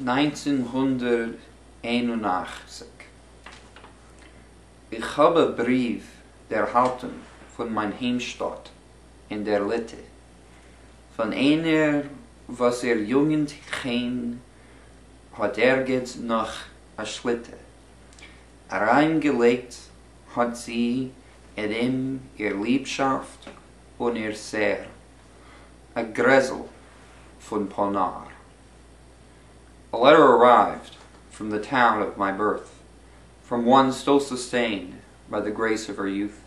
1981. Ich habe Brief erhalten von mein Heimstadt in der Litte, von einer, was Jugend ging, hat geht nach a Schlitte. Reingelegt hat sie ihm ihr Liebschaft und ihr Sehr, a Gräsel von Ponar. A letter arrived from the town of my birth, from one still sustained by the grace of her youth.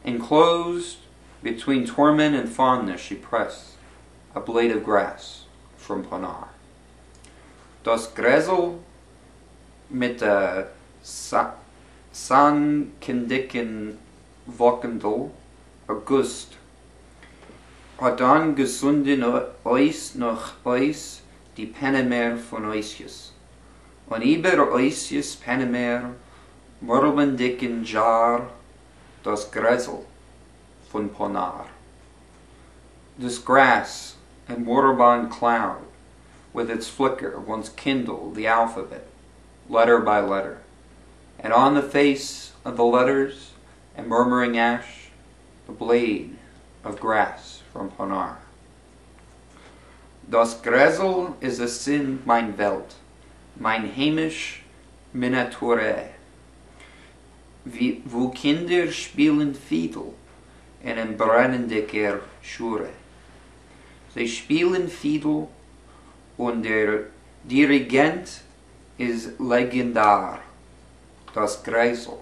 Enclosed between torment and fondness she pressed a blade of grass from Ponar. Das Gräsel mit der sankendicken Wochendel August hat dann gesunden Eis nach Eis die Pennemer von Eisjes. Und über Eisjes Pennemer murmelndicken Jar das Gräsel von Ponar. This grass and water-bound cloud with its flicker once kindled the alphabet, letter by letter, and on the face of the letters and murmuring ash, the blade of grass from Ponar. Das Gräsel ist es in mein Welt, mein heimisch Miniature, wo Kinder spielen Fiedel in einem brennendicker Schure. Sie spielen Fiedel und der Dirigent ist legendar, das Gräsel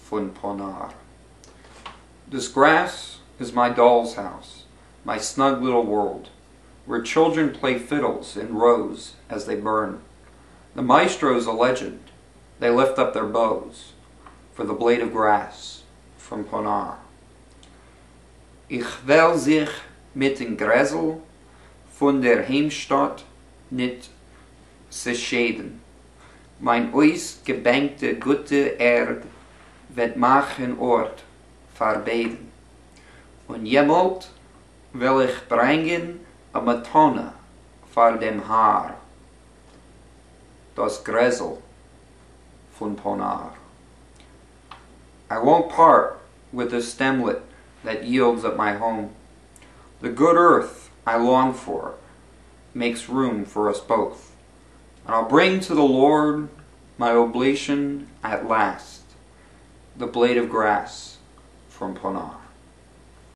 von Ponar. This grass is my doll's house, my snug little world, where children play fiddles in rows as they burn. The maestro's a legend, they lift up their bows for the blade of grass from Ponar. Ich will sich mit dem Gräsel von der Heimstatt nicht zerschäden. Mein ausgebänkte gute Erd wird machen Ort verbeten. Und jemals will ich bringen a Matone vor dem Haar. Das Gräsel von Ponar. I won't part with the stemlet that yields at my home. The good earth I long for makes room for us both. And I'll bring to the Lord my oblation at last, the blade of grass from Ponar.